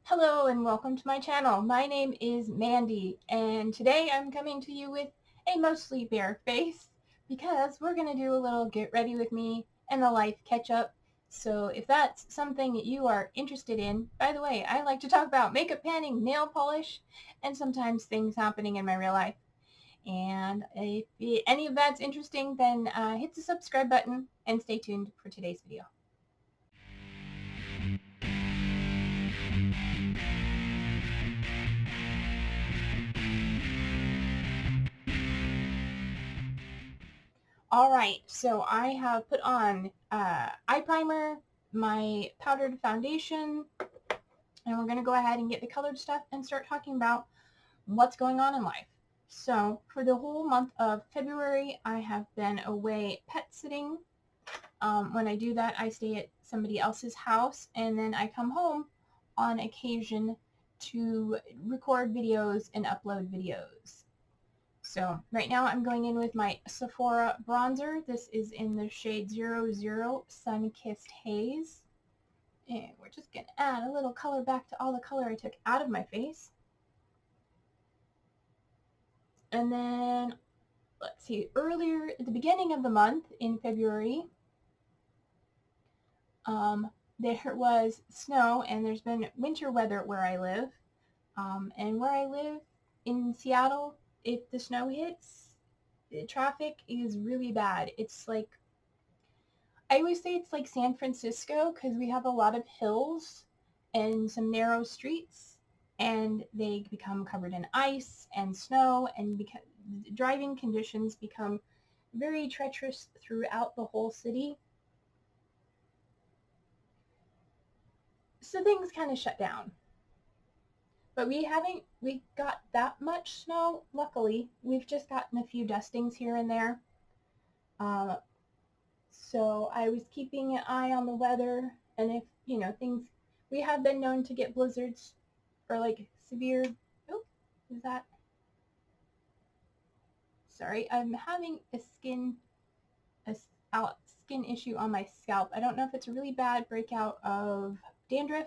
Hello and welcome to my channel. My name is Mandy and today I'm coming to you with a mostly bare face because we're going to do a little get ready with me and the life catch up. So if that's something that you are interested in, by the way, I like to talk about makeup panning, nail polish, and sometimes things happening in my real life. And if any of that's interesting, then hit the subscribe button and stay tuned for today's video. All right, so I have put on eye primer, my powdered foundation, and we're going to go ahead and get the colored stuff and start talking about what's going on in life. So for the whole month of February, I have been away pet sitting. When I do that, I stay at somebody else's house, and then I come home on occasion to record videos and upload videos. So right now I'm going in with my Sephora bronzer. This is in the shade 00 Sun-Kissed Haze. And we're just going to add a little color back to all the color I took out of my face. And then, let's see, earlier at the beginning of the month in February, there was snow and there's been winter weather where I live. And where I live in Seattle, if the snow hits, the traffic is really bad. It's like, I always say it's like San Francisco because we have a lot of hills and some narrow streets, and they become covered in ice and snow, and driving conditions become very treacherous throughout the whole city. So things kind of shut down. But we got that much snow, luckily. We've just gotten a few dustings here and there. So I was keeping an eye on the weather, and if, we have been known to get blizzards or like severe, sorry, I'm having a skin issue on my scalp. I don't know if it's a really bad breakout of dandruff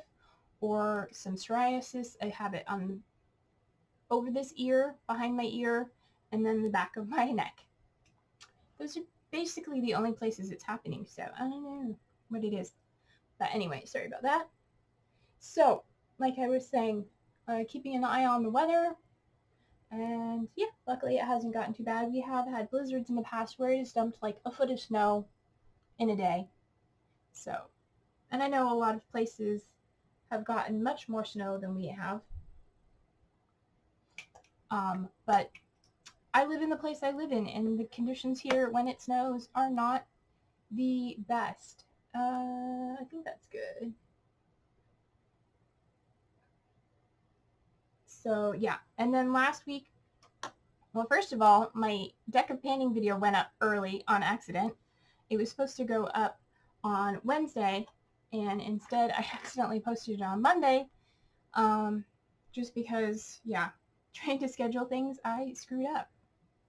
or some psoriasis. I have it on over this ear, behind my ear, and then the back of my neck. Those are basically the only places it's happening, so I don't know what it is. But anyway, sorry about that. So, like I was saying, keeping an eye on the weather, and yeah, luckily it hasn't gotten too bad. We have had blizzards in the past where it has dumped like a foot of snow in a day. So, and I know a lot of places have gotten much more snow than we have. But I live in the place I live in, and the conditions here when it snows are not the best. I think that's good. So yeah, and then last week, well, first of all, my deck of painting video went up early on accident. It was supposed to go up on Wednesday, and instead I accidentally posted it on Monday, just because, yeah, trying to schedule things, I screwed up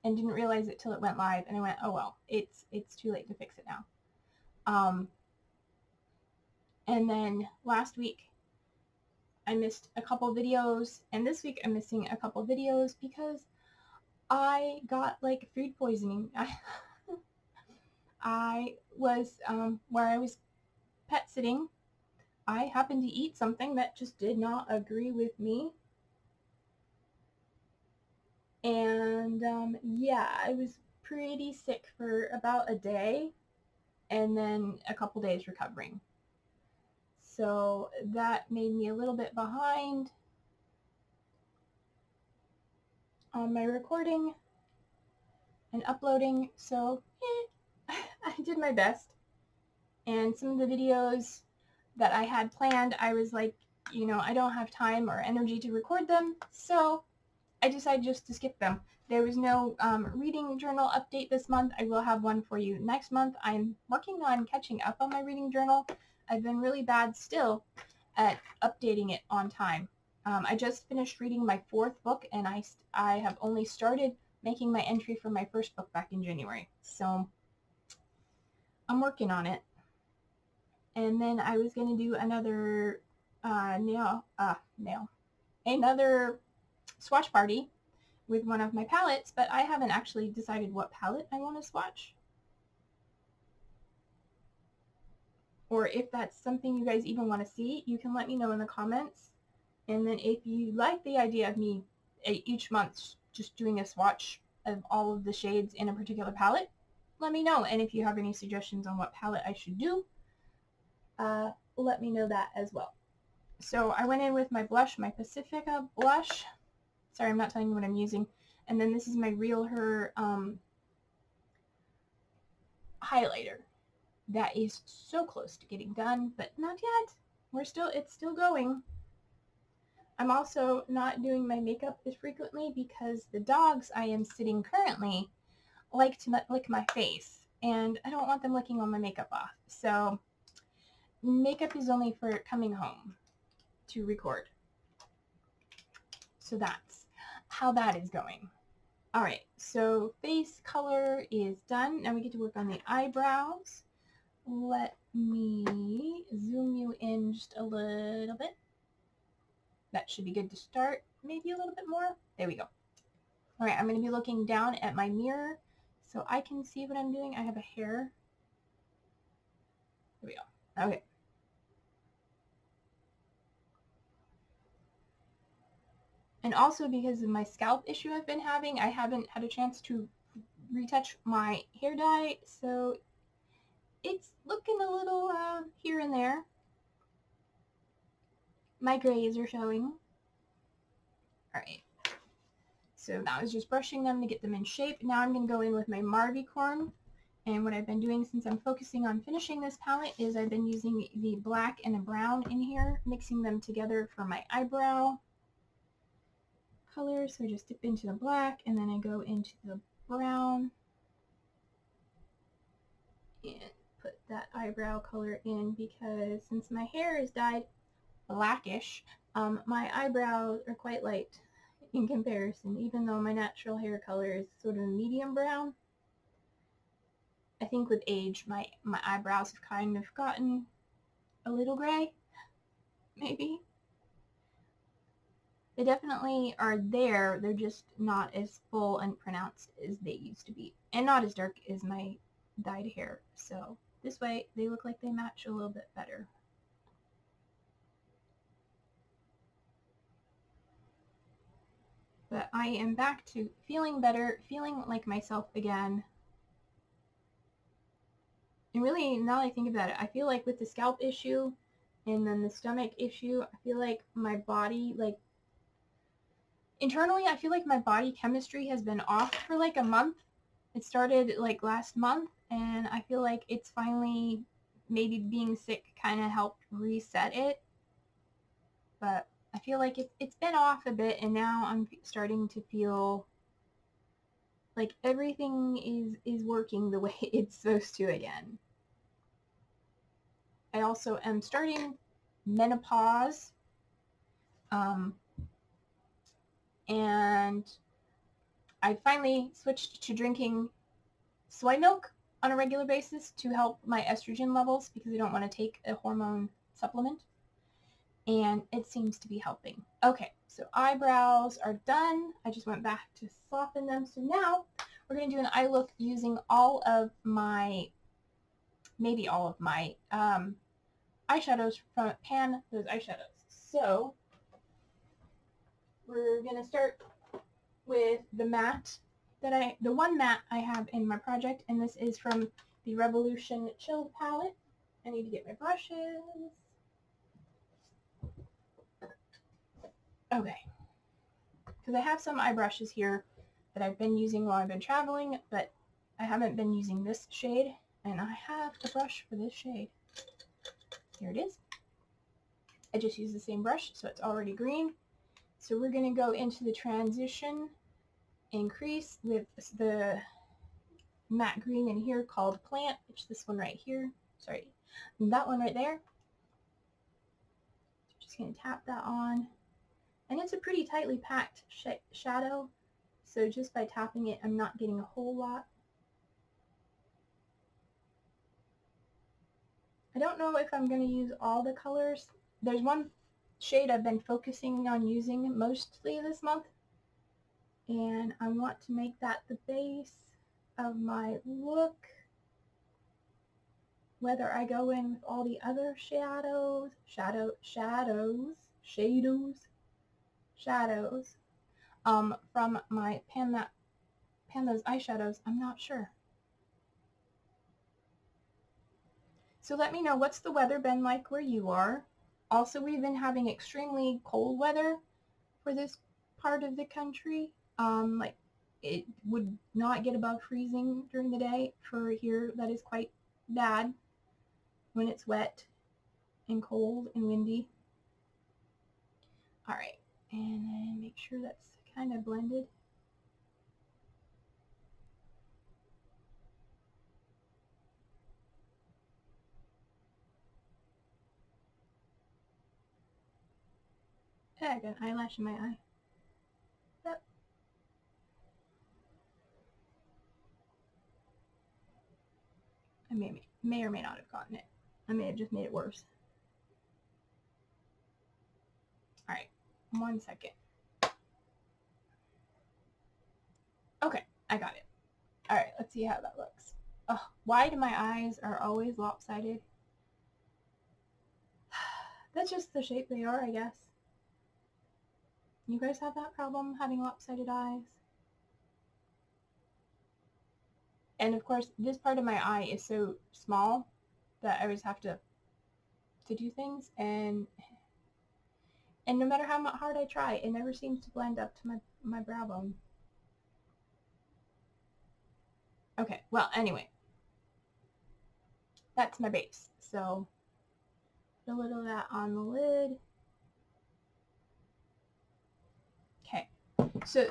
and didn't realize it till it went live, and I went, oh well, it's too late to fix it now. And then last week I missed a couple videos, and this week I'm missing a couple videos because I got like food poisoning. I was, where I was pet sitting, I happened to eat something that just did not agree with me. And yeah, I was pretty sick for about a day and then a couple days recovering. So that made me a little bit behind on my recording and uploading. So I did my best. And some of the videos that I had planned, I was like, I don't have time or energy to record them, so I decided just to skip them. There was no reading journal update this month. I will have one for you next month. I'm working on catching up on my reading journal. I've been really bad still at updating it on time. I just finished reading my 4th book, and I have only started making my entry for my 1st book back in January. So I'm working on it. And then I was going to do another another swatch party with one of my palettes, but I haven't actually decided what palette I want to swatch. Or if that's something you guys even want to see, you can let me know in the comments. And then if you like the idea of me each month just doing a swatch of all of the shades in a particular palette, let me know. And if you have any suggestions on what palette I should do, let me know that as well. So I went in with my blush, my Pacifica blush. Sorry, I'm not telling you what I'm using. And then this is my Real Her highlighter. That is so close to getting done, but not yet. It's still going. I'm also not doing my makeup as frequently because the dogs I am sitting currently like to lick my face, and I don't want them licking all my makeup off. So makeup is only for coming home to record. So that's how that is going. All right, so face color is done. Now we get to work on the eyebrows. Let me zoom you in just a little bit. That should be good to start. Maybe a little bit more. There we go. All right, I'm going to be looking down at my mirror so I can see what I'm doing. I have a hair. There we go. Okay. And also because of my scalp issue I've been having, I haven't had a chance to retouch my hair dye, so it's looking a little here and there. My grays are showing. All right. So that was just brushing them to get them in shape. Now I'm going to go in with my Marvicorn. And what I've been doing since I'm focusing on finishing this palette is I've been using the black and the brown in here, mixing them together for my eyebrow color. So I just dip into the black and then I go into the brown and put that eyebrow color in, because since my hair is dyed blackish, my eyebrows are quite light in comparison, even though my natural hair color is sort of a medium brown. I think with age, my eyebrows have kind of gotten a little gray, maybe. They definitely are there, they're just not as full and pronounced as they used to be, and not as dark as my dyed hair. So this way, they look like they match a little bit better. But I am back to feeling better, feeling like myself again. And really, now that I think about it, I feel like with the scalp issue and then the stomach issue, I feel like my body, like, internally, I feel like my body chemistry has been off for like a month. It started like last month, and I feel like it's finally, maybe being sick kind of helped reset it. But I feel like it's been off a bit, and now I'm starting to feel like everything is working the way it's supposed to again. I also am starting menopause, and I finally switched to drinking soy milk on a regular basis to help my estrogen levels, because I don't want to take a hormone supplement, and it seems to be helping. Okay, so eyebrows are done. I just went back to soften them. So now we're going to do an eye look using maybe all of my eyeshadows from Pan, those eyeshadows. So we're going to start with the matte the one matte I have in my project, and this is from the Revolution Chilled palette. I need to get my brushes. Okay, because I have some eye brushes here that I've been using while I've been traveling, but I haven't been using this shade, and I have the brush for this shade. Here it is. I just used the same brush, so it's already green. So we're going to go into the transition increase with the matte green in here called Plant, which is this one right here. Sorry, that one right there. Just going to tap that on. And it's a pretty tightly packed shadow, so just by tapping it, I'm not getting a whole lot. I don't know if I'm going to use all the colors. There's one shade I've been focusing on using mostly this month. And I want to make that the base of my look. Whether I go in with all the other shadows from my Pan Those eyeshadows, I'm not sure. So let me know, what's the weather been like where you are? Also, we've been having extremely cold weather for this part of the country. Like it would not get above freezing during the day. For here, that is quite bad when it's wet and cold and windy. All right, and then make sure that's kind of blended. I got an eyelash in my eye. Yep. I may or may not have gotten it. I may have just made it worse. All right, 1 second. Okay, I got it. All right, let's see how that looks. Oh, why do my eyes are always lopsided? That's just the shape they are, I guess. You guys have that problem, having lopsided eyes? And of course, this part of my eye is so small that I always have to do things, and no matter how hard I try, it never seems to blend up to my brow bone. Okay, well, anyway, that's my base. So put a little of that on the lid. Okay, so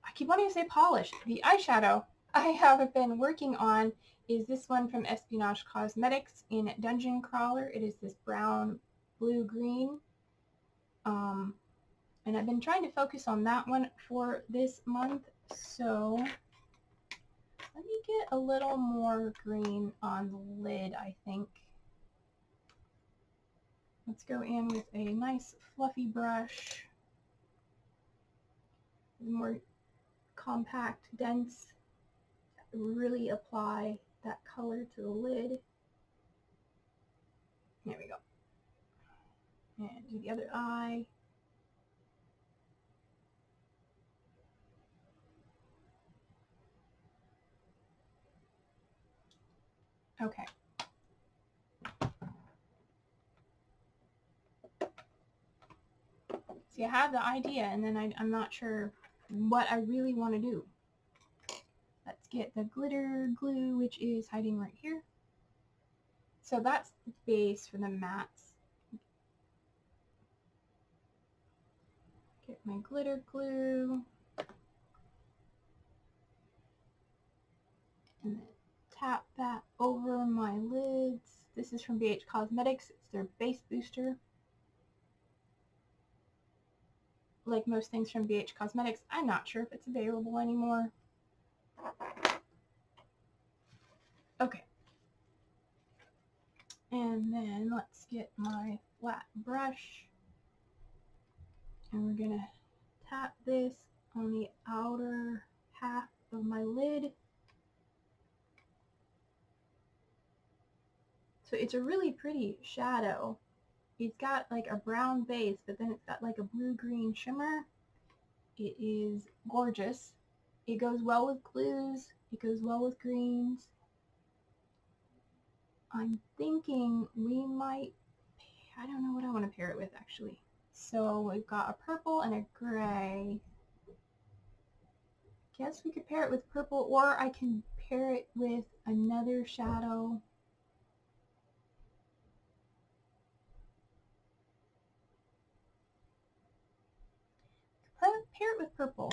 I keep wanting to say polish. The eyeshadow I have been working on is this one from Espionage Cosmetics in Dungeon Crawler. It is this brown, blue, green. And I've been trying to focus on that one for this month. So let me get a little more green on the lid, I think. Let's go in with a nice fluffy brush. More compact, dense. Really apply that color to the lid. There we go. And do the other eye. Okay. See, I have the idea, and then I'm not sure what I really want to do. Let's get the glitter glue, which is hiding right here. So that's the base for the mattes. Get my glitter glue. And then tap that over my lids. This is from BH Cosmetics. It's their base booster. Like most things from BH Cosmetics, I'm not sure if it's available anymore. Okay. And then let's get my flat brush. And we're going to tap this on the outer half of my lid. So it's a really pretty shadow. It's got like a brown base, but then it's got like a blue-green shimmer. It is gorgeous. It goes well with blues. It goes well with greens. I'm thinking we might, I don't know what I want to pair it with actually. So we've got a purple and a gray. Guess we could pair it with purple, or I can pair it with another shadow. Pair it with purple.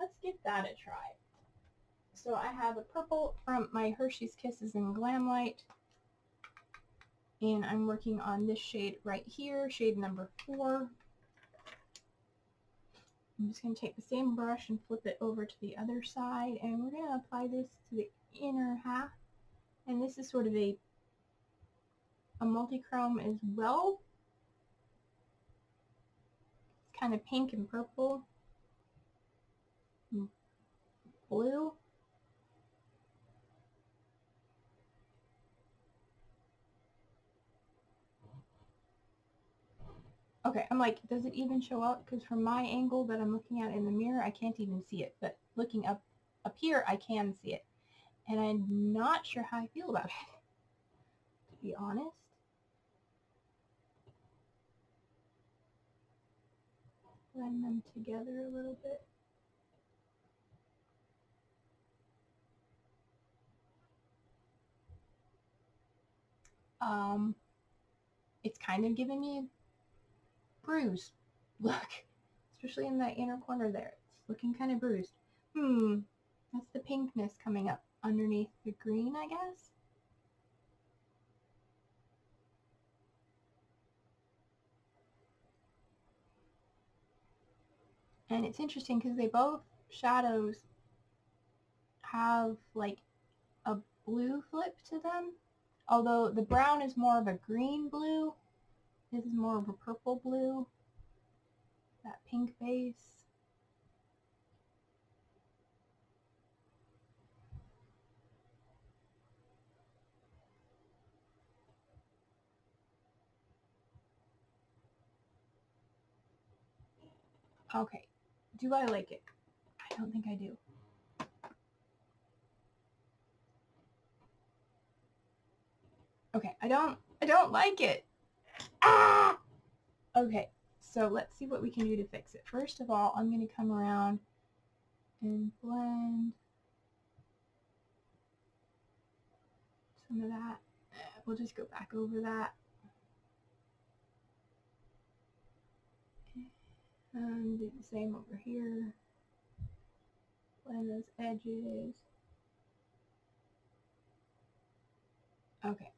Let's give that a try. So I have a purple from my Hershey's Kisses in Glam Light. And I'm working on this shade right here, shade number 4. I'm just going to take the same brush and flip it over to the other side, and we're going to apply this to the inner half. And this is sort of a a multi-chrome as well. It's kind of pink and purple and blue. Okay, I'm like, does it even show up? Because from my angle that I'm looking at in the mirror, I can't even see it. But looking up here, I can see it. And I'm not sure how I feel about it, to be honest. Blend them together a little bit. It's kind of giving me a bruise look, especially in that inner corner there. It's looking kind of bruised. That's the pinkness coming up underneath the green, I guess. And it's interesting because they both shadows have like a blue flip to them. Although the brown is more of a green blue, this is more of a purple blue. That pink base. Okay, do I like it? I don't think I do. Okay, I don't like it. Ah! Okay, so let's see what we can do to fix it. First of all, I'm going to come around and blend some of that. We'll just go back over that. And do the same over here. Blend those edges. Okay.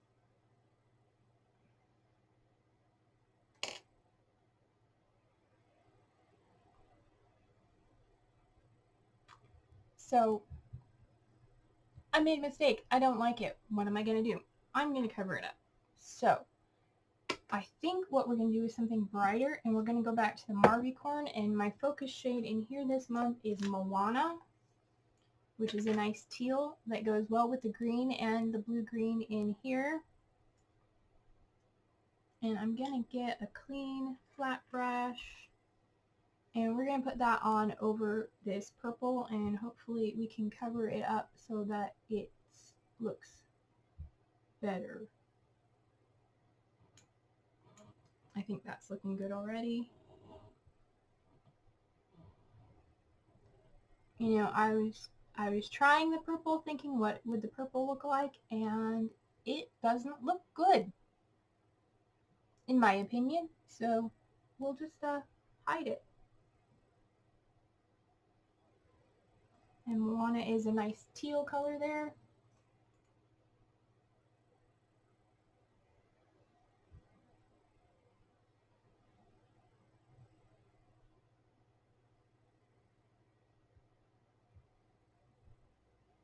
So, I made a mistake. I don't like it. What am I going to do? I'm going to cover it up. So, I think what we're going to do is something brighter, and we're going to go back to the Marvicorn, and my focus shade in here this month is Moana, which is a nice teal that goes well with the green and the blue-green in here. And I'm going to get a clean flat brush, and we're going to put that on over this purple, and hopefully we can cover it up so that it looks better. I think that's looking good already. You know, I was trying the purple thinking what would the purple look like, and it doesn't look good in my opinion, so we'll just hide it. And Moana is a nice teal color there.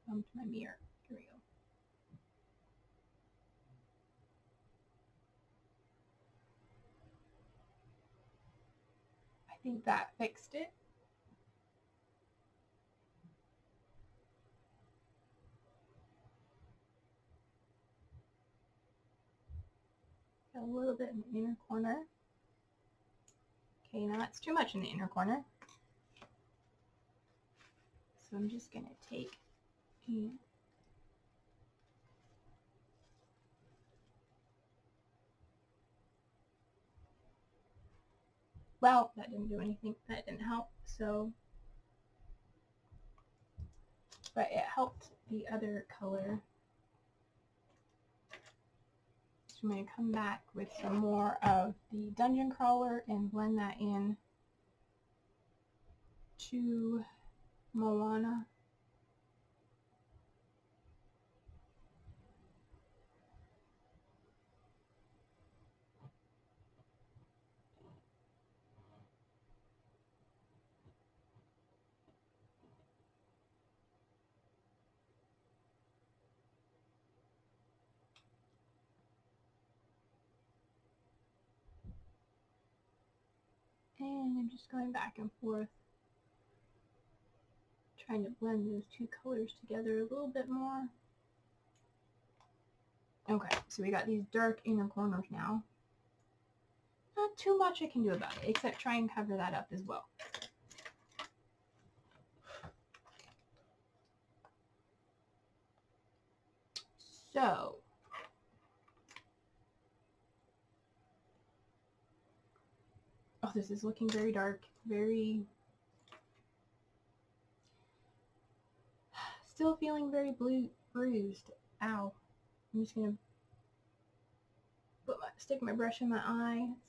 Come to my mirror. Here we go. I think that fixed it. Got a little bit in the inner corner. Okay, now that's too much in the inner corner. So I'm just going to take well, that didn't do anything. That didn't help. So, but it helped the other color. So I'm going to come back with some more of the Dungeon Crawler and blend that in to Moana. And I'm just going back and forth, trying to blend those two colors together a little bit more. Okay, so we got these dark inner corners now. Not too much I can do about it, except try and cover that up as well. So, oh, this is looking very dark, very, still feeling very bruised. Ow. I'm just gonna stick my brush in my eye. It's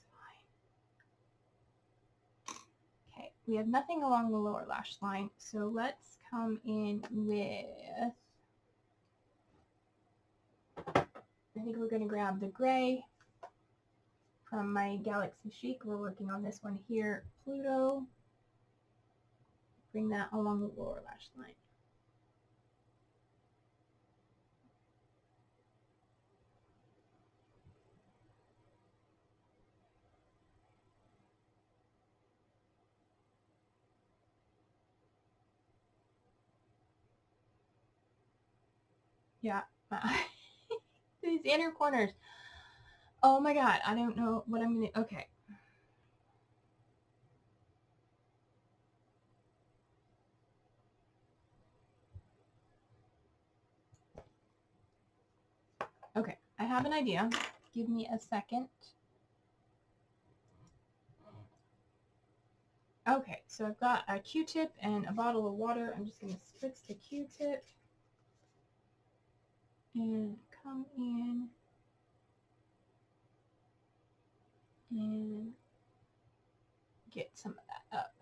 fine. Okay, we have nothing along the lower lash line, so let's come in with, I think we're gonna grab the gray from my Galaxy Chic. We're working on this one here, Pluto. Bring that along the lower lash line. Yeah, these inner corners. Oh my god, I don't know what I'm gonna, okay. Okay, I have an idea. Give me a second. Okay, so I've got a Q-tip and a bottle of water. I'm just gonna spritz the Q-tip and come in and get some of that up.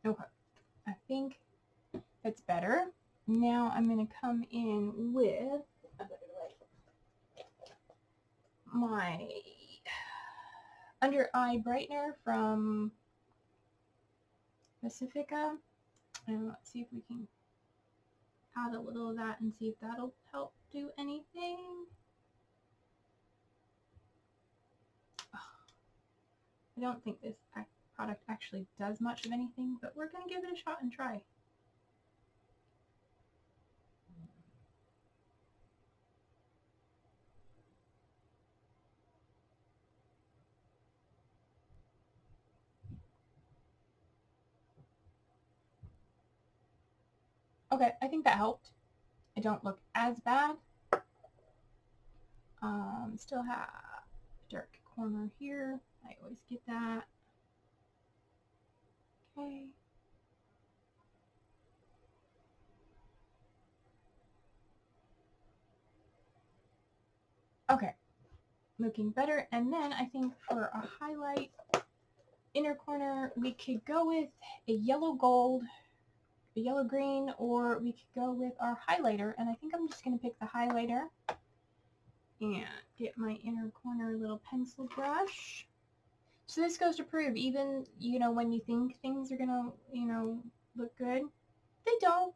Okay, I think that's better. Now I'm going to come in with my under eye brightener from Pacifica. And let's see if we can add a little of that and see if that'll help do anything. I don't think this product actually does much of anything, but we're going to give it a shot and try. Okay, I think that helped. I don't look as bad. Still have a dark corner here. I always get that. Okay. Okay, looking better. And then I think for a highlight inner corner, we could go with a yellow gold, a yellow green, or we could go with our highlighter. And I think I'm just going to pick the highlighter and get my inner corner little pencil brush. So this goes to prove, even, you know, when you think things are going to, you know, look good, they don't.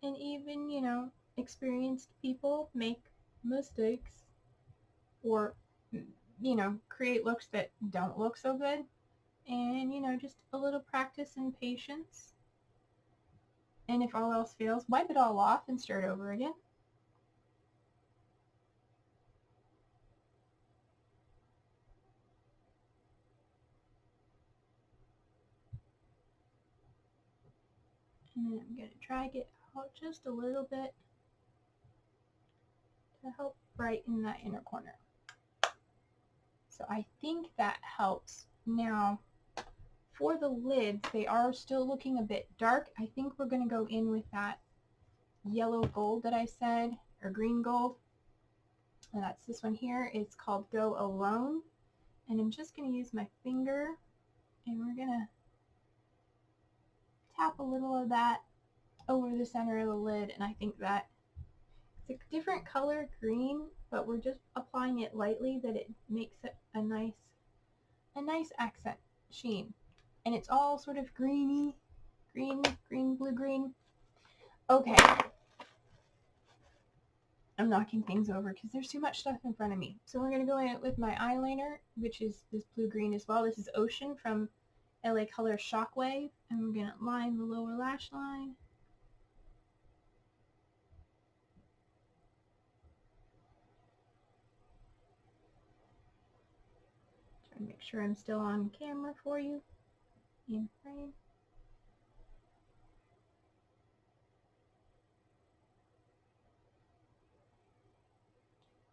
And even, you know, experienced people make mistakes or, you know, create looks that don't look so good. And, you know, just a little practice and patience. And if all else fails, wipe it all off and start over again. And then I'm going to drag it out just a little bit to help brighten that inner corner. So I think that helps. Now, for the lids, they are still looking a bit dark. I think we're going to go in with that yellow gold that I said, or green gold. And that's this one here. It's called Go Alone. And I'm just going to use my finger, and we're going to tap a little of that over the center of the lid. And I think that it's a different color, green, but we're just applying it lightly that it makes it a nice accent sheen. And it's all sort of greeny, Green, green, blue, green. Okay. I'm knocking things over because there's too much stuff in front of me. So we're going to go in with my eyeliner, which is this blue-green as well. This is Ocean from LA Color Shockwave. And we're going to line the lower lash line. Trying to make sure I'm still on camera for you. In frame.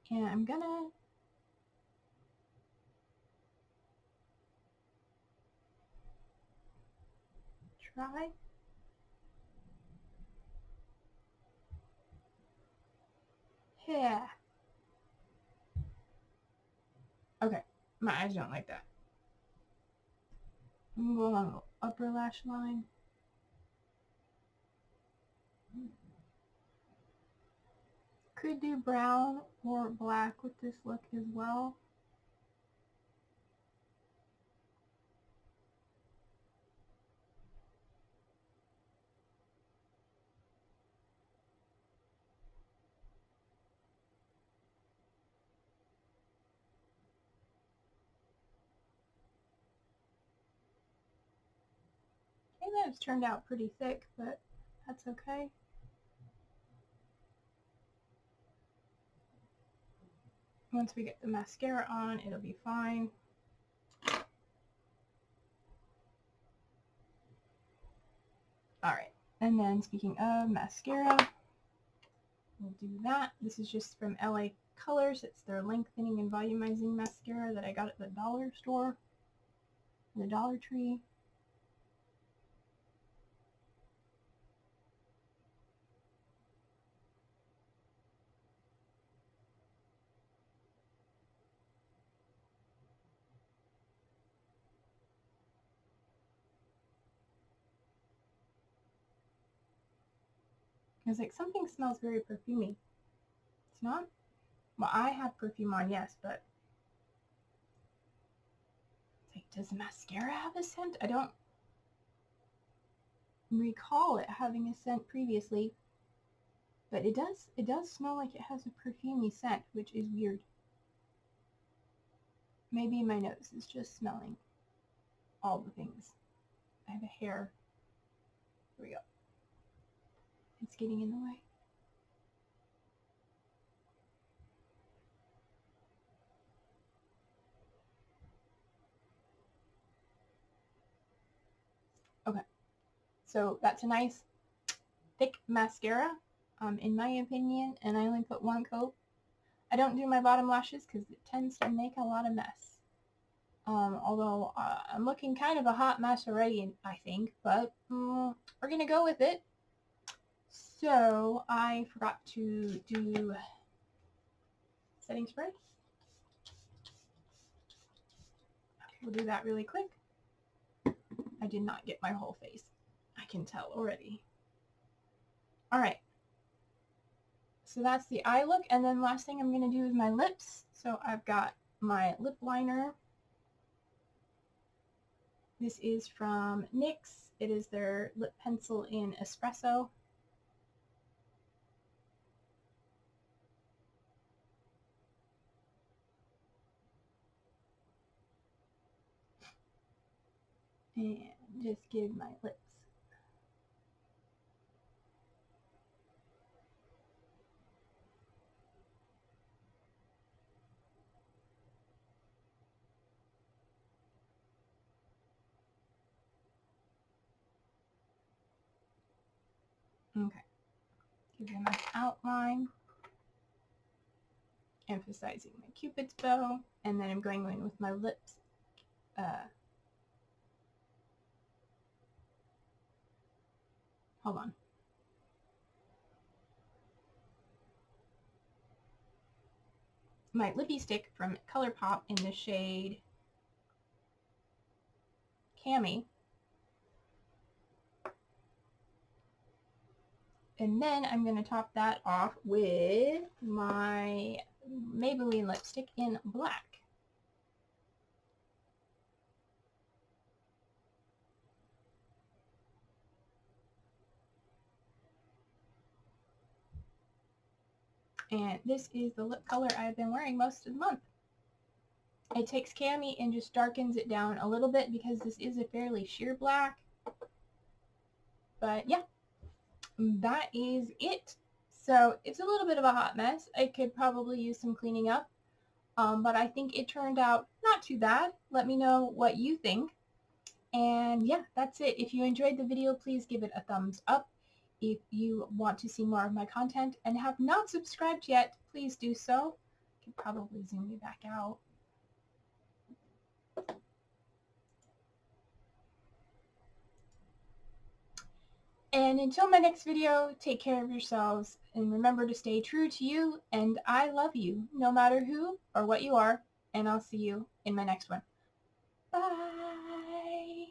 And I'm going to try. Yeah. Okay. My eyes don't like that. I'm going to go along the upper lash line. Could do brown or black with this look as well. I think that's turned out pretty thick, but that's okay. Once we get the mascara on, it'll be fine. Alright, and then speaking of mascara, we'll do that. This is just from LA Colors. It's their lengthening and volumizing mascara that I got at the dollar store, the Dollar Tree. It's like something smells very perfumey. It's not? Well, I have perfume on, yes, but it's like, does mascara have a scent? I don't recall it having a scent previously, but it does smell like it has a perfumey scent, which is weird. Maybe my nose is just smelling all the things. I have a hair. Here we go. It's getting in the way. Okay, so that's a nice thick mascara, in my opinion, and I only put one coat. I don't do my bottom lashes because it tends to make a lot of mess. Although I'm looking kind of a hot mess already, I think, but we're going to go with it. So I forgot to do setting spray. We'll do that really quick. I did not get my whole face. I can tell already. Alright. So that's the eye look, and then last thing I'm going to do is my lips. So I've got my lip liner. This is from NYX. It is their lip pencil in Espresso. And just give my lips okay. Give them an outline, emphasizing my Cupid's bow, and then I'm going in with my lips. Hold on. My lippy stick from ColourPop in the shade Cami. And then I'm going to top that off with my Maybelline lipstick in black. And this is the lip color I've been wearing most of the month. It takes cami and just darkens it down a little bit because this is a fairly sheer black. But yeah, that is it. So it's a little bit of a hot mess. I could probably use some cleaning up, but I think it turned out not too bad. Let me know what you think. And yeah, that's it. If you enjoyed the video, please give it a thumbs up. If you want to see more of my content and have not subscribed yet, please do so. I could probably zoom you back out. And until my next video, take care of yourselves and remember to stay true to you, and I love you no matter who or what you are, and I'll see you in my next one. Bye!